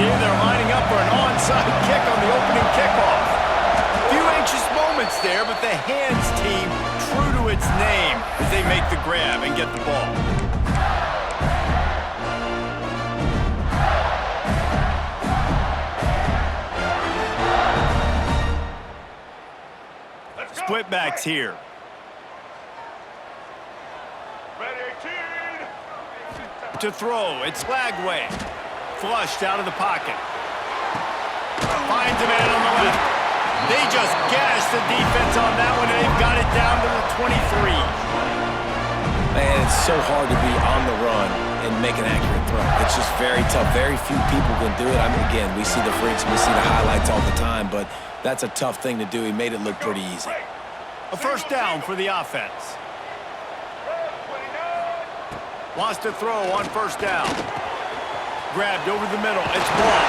here. They're lining up for an onside kick on the opening kickoff. Few anxious moments there, but the hands team true to its name as they make the grab and get the ball. Split backs here. To throw, it's Lagway. Flushed out of the pocket. Finds a man on the left. They just gashed the defense on that one, and they've got it down to the 23. Man, it's so hard to be on the run and make an accurate throw. It's just very tough. Very few people can do it. I mean, again, we see the freaks, we see the highlights all the time, but that's a tough thing to do. He made it look pretty easy. A first down for the offense. Wants to throw on first down. Grabbed over the middle. It's Ball.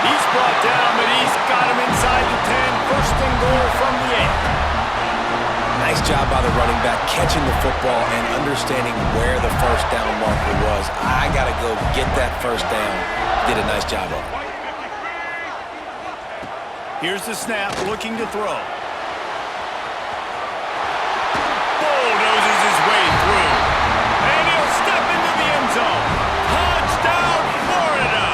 He's brought down, but he's got him inside the 10. First and goal from the 8. Nice job by the running back catching the football and understanding where the first down marker was. I got to go get that first down. Did a nice job of it. Here's the snap, looking to throw. Bulldozes his way through. And he'll step into the end zone. Touchdown, Florida!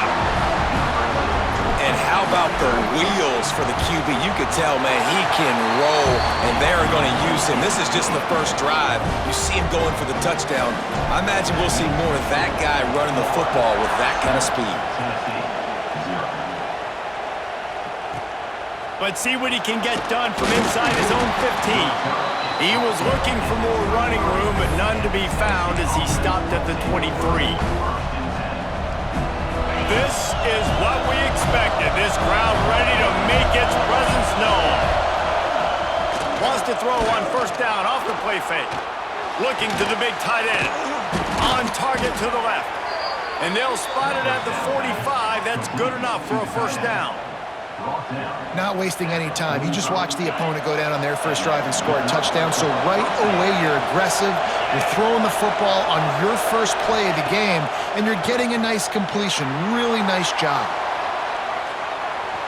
And how about the wheels for the QB? You could tell, man, he can roll, and they're going to use him. This is just the first drive. You see him going for the touchdown. I imagine we'll see more of that guy running the football with that kind of speed. But see what he can get done from inside his own 15. He was looking for more running room, but none to be found as he stopped at the 23. This is what we expected. This crowd ready to make its presence known. Wants to throw on first down off the play fake. Looking to the big tight end. On target to the left. And they'll spot it at the 45. That's good enough for a first down. Not wasting any time. You just watch the opponent go down on their first drive and score a touchdown. So right away, you're aggressive. You're throwing the football on your first play of the game, and you're getting a nice completion. Really nice job.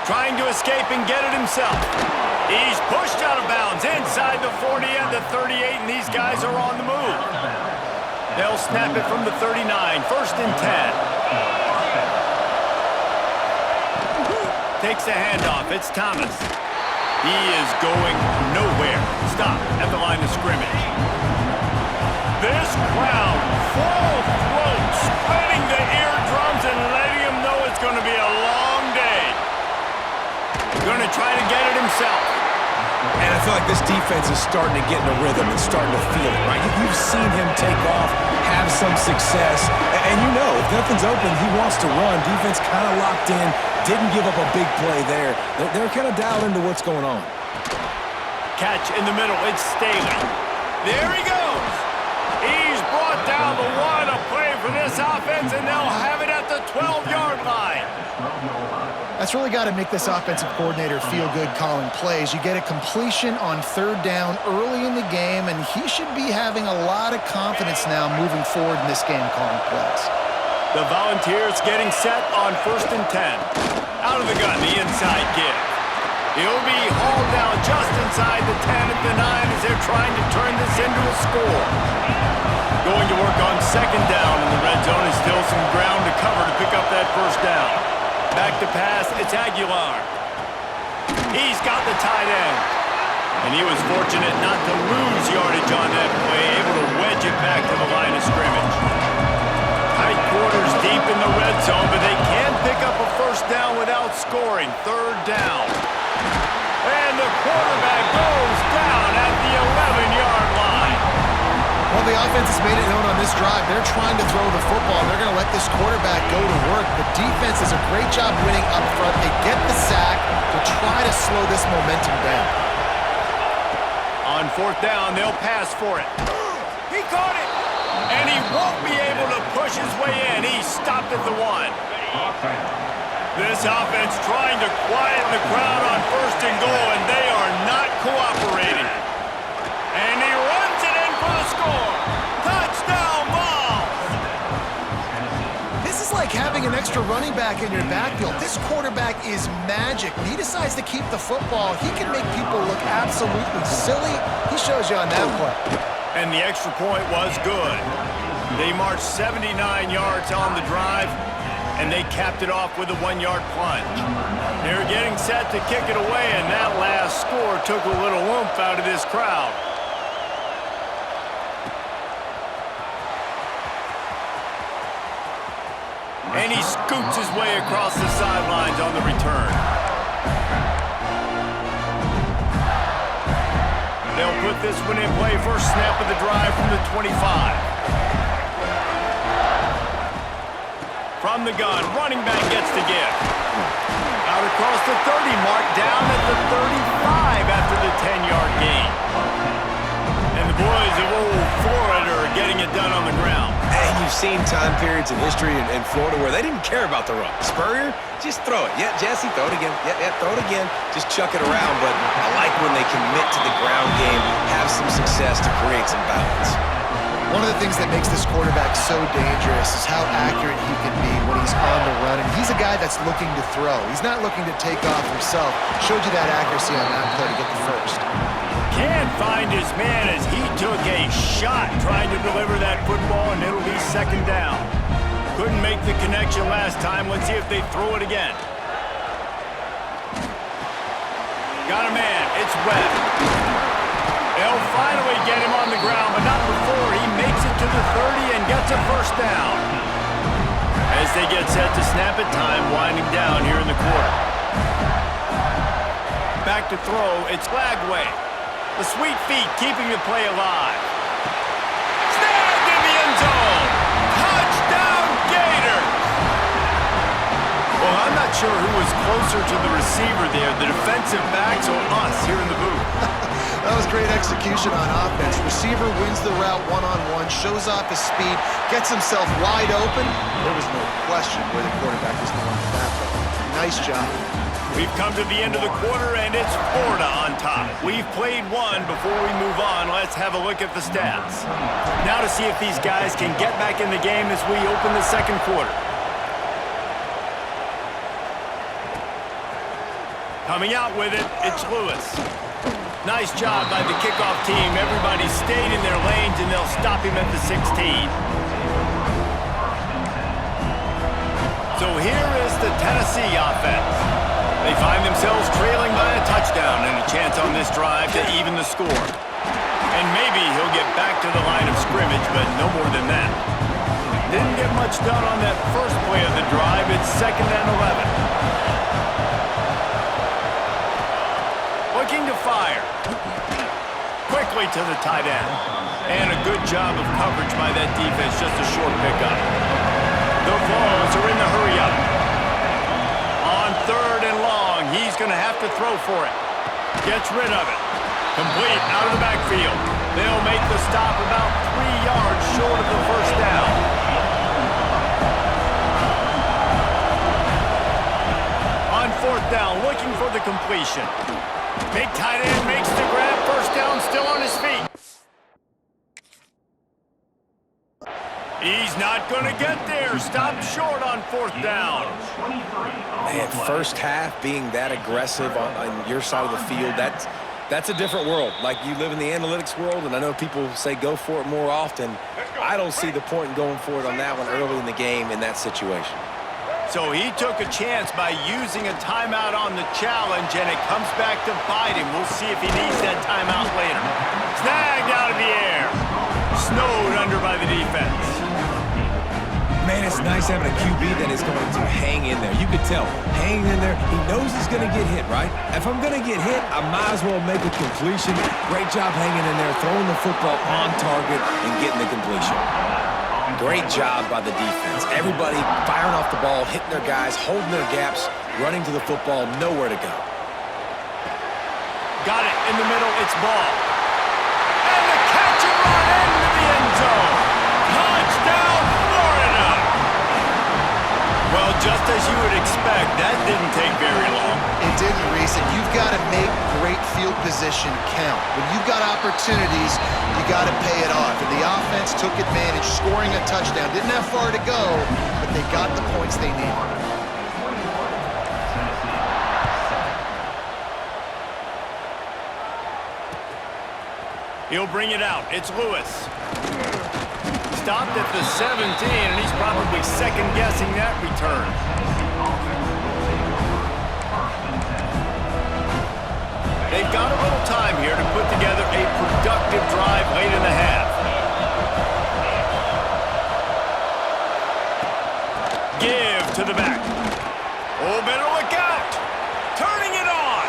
Trying to escape and get it himself. He's pushed out of bounds inside the 40 and the 38, and these guys are on the move. They'll snap it from the 39. First and 10. Takes the handoff. It's Thomas. He is going nowhere. Stop at the line of scrimmage. This crowd, full throat, spreading the eardrums and letting him know it's going to be a long day. Going to try to get it himself. And I feel like this defense is starting to get in a rhythm and starting to feel it, right? You've seen him take off, have some success, and you know, if nothing's open, he wants to run. Defense kind of locked in, didn't give up a big play there. They're kind of dialed into what's going on. Catch in the middle, it's Staley. There he goes. He's brought down the one, a play for this offense, and they'll have it at the 12-yard line. That's really got to make this offensive coordinator feel good calling plays. You get a completion on third down early in the game, and he should be having a lot of confidence now moving forward in this game calling plays. The Volunteers getting set on first and 10. Out of the gun, the inside give. He'll be hauled down just inside the 10 at the 9 as they're trying to turn this into a score. Going to work on second down in the red zone is still some ground to cover to pick up that first down. Back to pass, it's Aguilar. He's got the tight end. And he was fortunate not to lose yardage on that play, able to wedge it back to the line of scrimmage. Tight quarters deep in the red zone, but they can pick up a first down without scoring. Third down. And the quarterback goes down at the 11-yard line. Well, the offense has made it known on this drive. They're trying to throw the football. They're going to let this quarterback go to work. The defense does a great job winning up front. They get the sack to try to slow this momentum down. On fourth down, they'll pass for it. He caught it! And he won't be able to push his way in. He stopped at the 1. This offense trying to quiet the crowd on first and goal, and they are not cooperating. And he runs it in for the score. Touchdown, Vols! This is like like having an extra running back in your backfield. This quarterback is magic. When he decides to keep the football, he can make people look absolutely silly. He shows you on that play. And the extra point was good. They marched 79 yards on the drive, and they capped it off with a 1-yard plunge. They were getting set to kick it away, and that last score took a little oomph out of this crowd. And he scoots his way across the sidelines on the return. They'll put this one in play. First snap of the drive from the 25. From the gun, running back gets the gift. Out across the 30 mark, down at the 35 after the 10-yard gain. And the boys of old Florida are getting it done on the ground. And you've seen time periods in history in Florida where they didn't care about the run. Spurrier, just throw it. Yeah, Jesse, throw it again. Yeah, throw it again. Just chuck it around. But I like when they commit to the ground game, have some success to create some balance. One of the things that makes this quarterback so dangerous is how accurate he can be when he's on the run. And he's a guy that's looking to throw. He's not looking to take off himself. Showed you that accuracy on that play to get the first. Can't find his man as he took a shot trying to deliver that football, and it'll be second down. Couldn't make the connection last time. Let's see if they throw it again. Got a man. It's Webb. They'll finally get him on the ground, but not before he makes it to the 30 and gets a first down. As they get set to snap it, time winding down here in the quarter. Back to throw. It's Lagway. The sweet feet keeping the play alive. Snagged in the end zone. Touchdown, Gators! Well, I'm not sure who was closer to the receiver there, the defensive backs or us here in the booth. That was great execution on offense. Receiver wins the route one-on-one, shows off his speed, gets himself wide open. There was no question where the quarterback was going with that play. Nice job. We've come to the end of the quarter, and it's Florida on top. We've played one. Before we move on, let's have a look at the stats. Now to see if these guys can get back in the game as we open the second quarter. Coming out with it, it's Lewis. Nice job by the kickoff team. Everybody stayed in their lanes, and they'll stop him at the 16. So here is the Tennessee offense. They find themselves trailing by a touchdown and a chance on this drive to even the score. And maybe he'll get back to the line of scrimmage, but no more than that. Didn't get much done on that first play of the drive. It's 2nd and 11. Looking to fire. Quickly to the tight end. And a good job of coverage by that defense, just a short pickup. The Vols are in the hurry-up. On 3rd and long, he's going to have to throw for it. Gets rid of it. Complete out of the backfield. They'll make the stop about 3 yards short of the first down. On 4th down, looking for the completion. Big tight end makes the grab. First down, still on his feet. He's not going to get there. Stopped short on 4th down. Man, first half being that aggressive on your side of the field, that's a different world. Like, you live in the analytics world, and I know people say go for it more often. I don't see the point in going for it on that one early in the game in that situation. So he took a chance by using a timeout on the challenge, and it comes back to bite him. We'll see if he needs that timeout later. Snagged out of the air. Snowed under by the defense. Man, it's nice having a QB that is going to hang in there. You could tell, hanging in there, he knows he's going to get hit, right? If I'm going to get hit, I might as well make a completion. Great job hanging in there, throwing the football on target and getting the completion. Great job by the defense. Everybody firing off the ball, hitting their guys, holding their gaps, running to the football, nowhere to go. Got it in the middle, it's ball. And the catch and run into the end zone. Touchdown, Florida! Well, just as you would expect, that didn't take very long. It didn't, Reese, and you've got to make great field position count. When you've got opportunities, you got to pay it off. And the offense took advantage, scoring a touchdown. Didn't have far to go, but They got the points they needed. He'll bring it out. It's Lewis. Stopped at the 17, and he's probably second-guessing that return. They've got a little time here to put together a productive drive late in the half. Give to the back. Oh, better look out. Turning it on.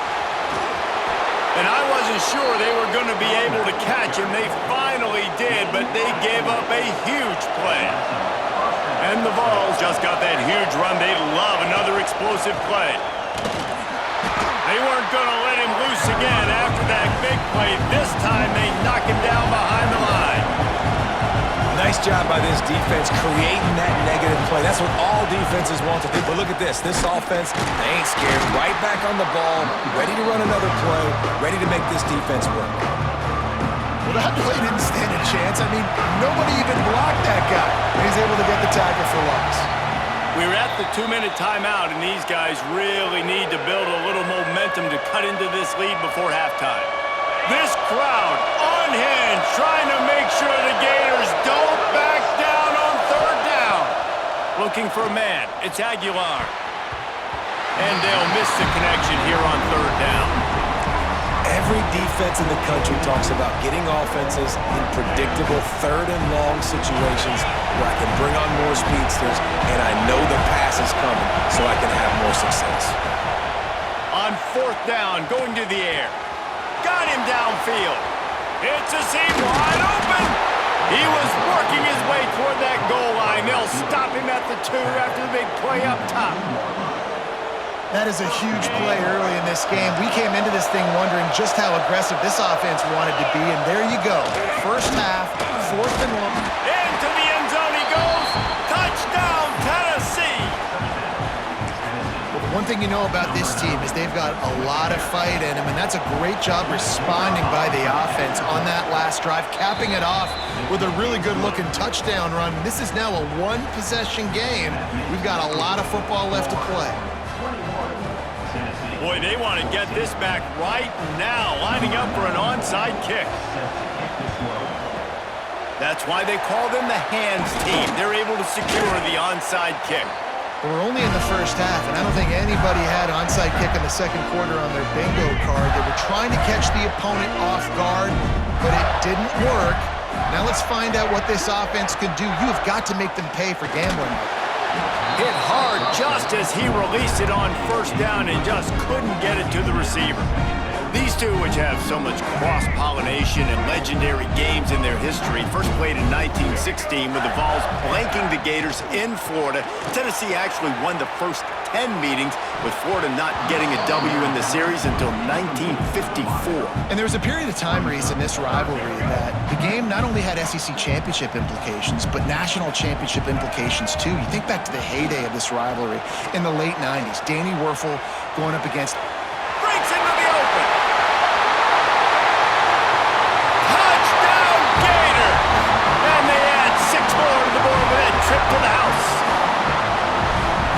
And I wasn't sure they were going to be able to catch him. They finally did, but they gave up a huge play. And the Vols just got that huge run. They love another explosive play. They weren't going to let him loose again after that big play. This time they knock him down behind the line. Nice job by this defense creating that negative play. That's what all defenses want to do. But look at this. This offense, they ain't scared. Right back on the ball, ready to run another play, ready to make this defense work. Well, that play didn't stand a chance. I mean, nobody even blocked that guy. And he's able to get the tackle for loss. We're at the 2-minute timeout, and these guys really need to build a little momentum to cut into this lead before halftime. This crowd unhinged, trying to make sure the Gators don't back down on third down. Looking for a man. It's Aguilar. And they'll miss the connection here on third down. Every defense in the country talks about getting offenses in predictable third and long situations where I can bring on more speedsters and I know the pass is coming so I can have more success. On fourth down, going to the air. Got him downfield. It's a seam wide open. He was working his way toward that goal line. They'll stop him at the 2 after the big play up top. That is a huge play early in this game. We came into this thing wondering just how aggressive this offense wanted to be, and there you go. First half, fourth and long. Into the end zone he goes. Touchdown, Tennessee. Well, the one thing you know about this team is they've got a lot of fight in them, and that's a great job responding by the offense on that last drive, capping it off with a really good-looking touchdown run. This is now a one-possession game. We've got a lot of football left to play. Boy, they want to get this back right now, lining up for an onside kick. That's why they call them the hands team. They're able to secure the onside kick. But we're only in the first half, and I don't think anybody had onside kick in the second quarter on their bingo card. They were trying to catch the opponent off guard, but it didn't work. Now let's find out what this offense can do. You have got to make them pay for gambling. Hit hard just as he released it on first down and just couldn't get it to the receiver. These two, which have so much cross-pollination and legendary games in their history, first played in 1916 with the Vols blanking the Gators in Florida. Tennessee actually won the first 10 meetings, with Florida not getting a W in the series until 1954. And there was a period of time, Reese, in this rivalry that the game not only had SEC championship implications, but national championship implications too. You think back to the heyday of this rivalry in the late 90s. Danny Werfel going up against... Breaks into the open. Touchdown, Gator! And they add 6 more to the board with that trip to the house.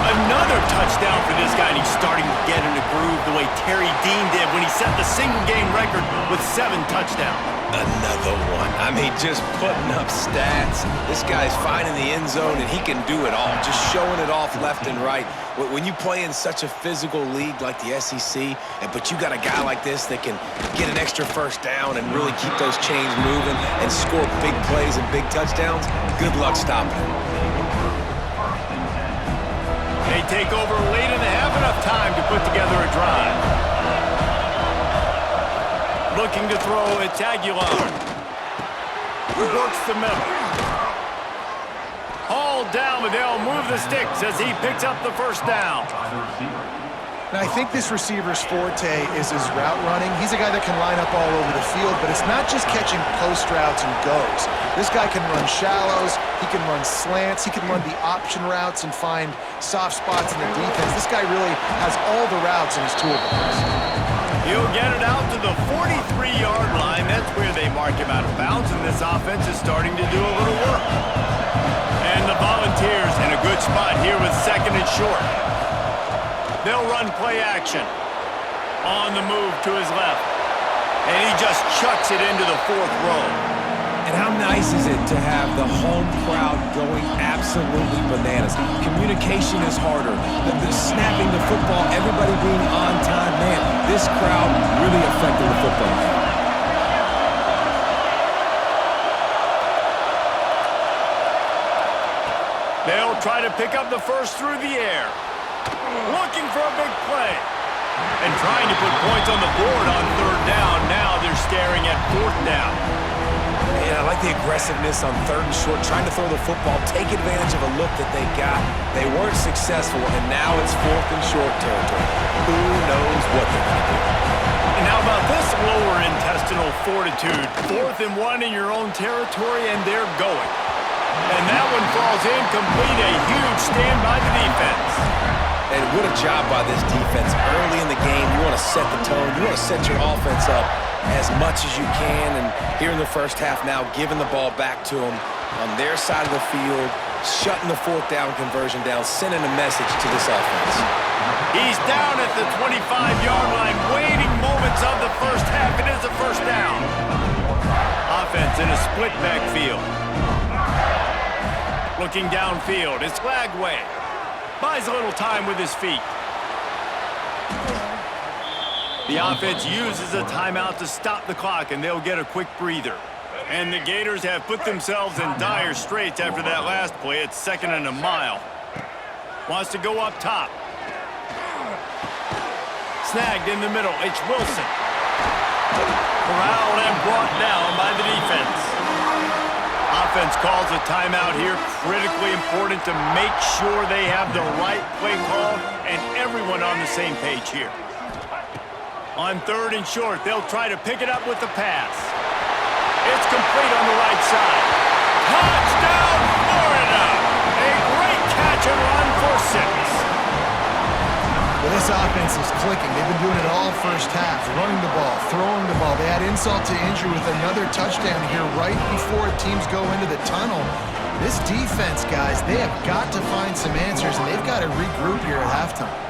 Another touchdown for this guy, and he's starting to get in the groove the way Terry Dean did when he set the single-game record with 7 touchdowns. Another one. I mean, just putting up stats. This guy's finding the end zone, and he can do it all, just showing it off left and right. When you play in such a physical league like the SEC, but you got a guy like this that can get an extra first down and really keep those chains moving and score big plays and big touchdowns, good luck stopping him. They take over late in the half, enough time to put together a drive. Looking to throw, it's Aguilar. Works the middle. Hauled down, but they'll move the sticks as he picks up the first down. And I think this receiver's forte is his route running. He's a guy that can line up all over the field, but it's not just catching post routes and goes. This guy can run shallows, he can run slants, he can run the option routes and find soft spots in the defense. This guy really has all the routes in his toolbox. He'll get it out to the 43-yard line. That's where they mark him out of bounds, and this offense is starting to do a little work. And the The Volunteers in a good spot here with second and short. They'll run play action. On the move to his left. And he just chucks it into the fourth row. And how nice is it to have the home crowd going absolutely bananas? Communication is harder. The snapping the football, everybody being on time. Man, this crowd really affected the football game. They'll try to pick up the first through the air. Looking for a big play. And trying to put points on the board on third down. Now they're staring at fourth down. Yeah, I like the aggressiveness on third and short, trying to throw the football, take advantage of a look that they got. They weren't successful, and now it's fourth and short territory. Who knows what they're going to do? And how about this lower intestinal fortitude? 4th and 1 in your own territory, and they're going. And that one falls incomplete. A huge stand by the defense. And what a job by this defense. Early in the game, you want to set the tone. You want to set your offense up as much as you can. And here in the first half now, giving the ball back to them on their side of the field, shutting the fourth down conversion down, sending a message to this offense. He's down at the 25-yard line, waiting moments of the first half. It is a first down. Offense in a split backfield. Looking downfield, it's Lagway. Buys a little time with his feet. The offense uses a timeout to stop the clock, and they'll get a quick breather. And the Gators have put themselves in dire straits after that last play. It's 2nd and a mile. Wants to go up top. Snagged in the middle. It's Wilson. Corralled and brought down by the defense. Offense calls a timeout here. Critically important to make sure they have the right play called and everyone on the same page here. On 3rd and short, they'll try to pick it up with the pass. It's complete on the right side. Touchdown, Florida! A great catch and run for 6. Well, this offense is clicking. They've been doing it all first half, running the ball, throwing the ball. They had insult to injury with another touchdown here right before teams go into the tunnel. This defense, guys, they have got to find some answers, and they've got to regroup here at halftime.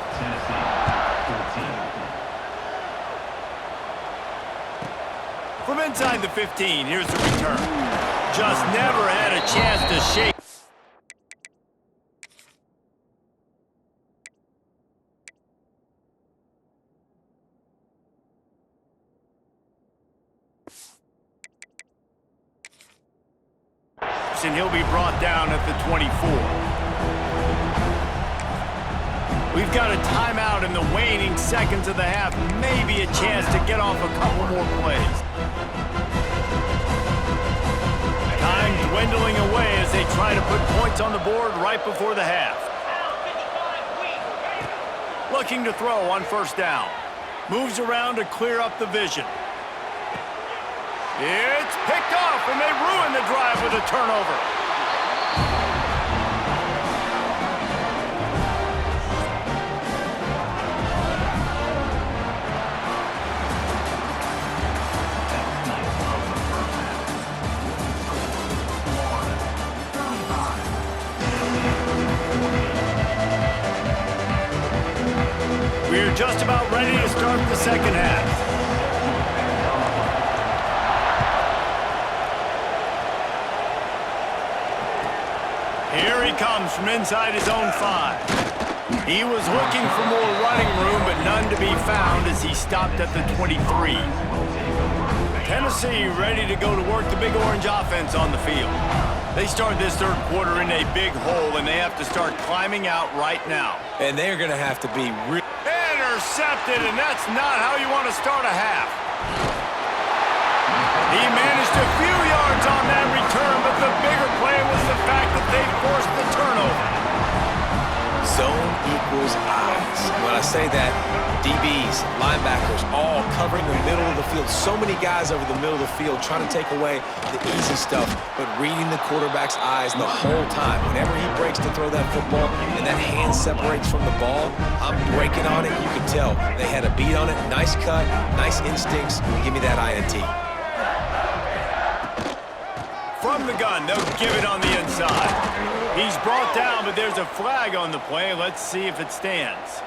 From inside the 15, here's the return. Just never had a chance to shake. And he'll be brought down at the 24. We've got a timeout in the waning seconds of the half. Maybe a chance to get off a couple more plays. Time dwindling away as they try to put points on the board right before the half. Looking to throw on 1st down. Moves around to clear up the vision. It's picked off, and they ruin the drive with a turnover. We're just about ready to start the second half. Here he comes from inside his own 5. He was looking for more running room, but none to be found as he stopped at the 23. Tennessee ready to go to work the Big Orange offense on the field. They start this 3rd quarter in a big hole, and they have to start climbing out right now. And they're going to have to be real. Intercepted, and that's not how you want to start a half. He managed a few yards on that return, but the bigger play was the fact that they forced the turnover. Zone equals eyes. When I say that, DBs, linebackers, all covering the middle of the field. So many guys over the middle of the field trying to take away the easy stuff, but reading the quarterback's eyes the whole time. Whenever he breaks to throw that football and that hand separates from the ball, I'm breaking on it. You can tell they had a beat on it. Nice cut, nice instincts. Give me that INT. From the gun, they'll give it on the inside. He's brought down, but there's a flag on the play. Let's see if it stands.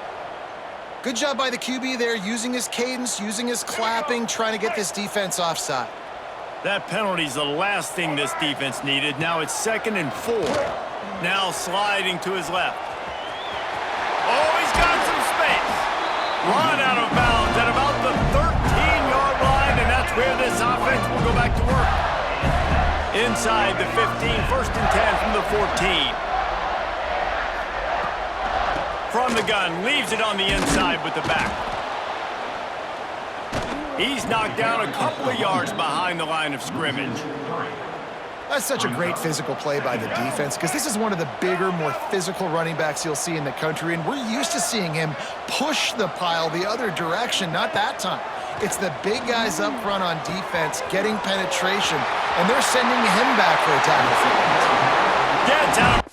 Good job by the QB there, using his cadence, using his clapping, trying to get this defense offside. That penalty's the last thing this defense needed. Now it's 2nd and 4. Now sliding to his left. Oh, he's got some space. Run out of bounds at about the 13-yard line, and that's where this offense will go back to work. Inside the 15, 1st and 10 from the 14. From the gun, leaves it on the inside with the back. He's knocked down a couple of yards behind the line of scrimmage. That's such a great physical play by the defense because this is one of the bigger, more physical running backs you'll see in the country, and we're used to seeing him push the pile the other direction, not that time. It's the big guys up front on defense getting penetration, and they're sending him back for a tackle. Gets out.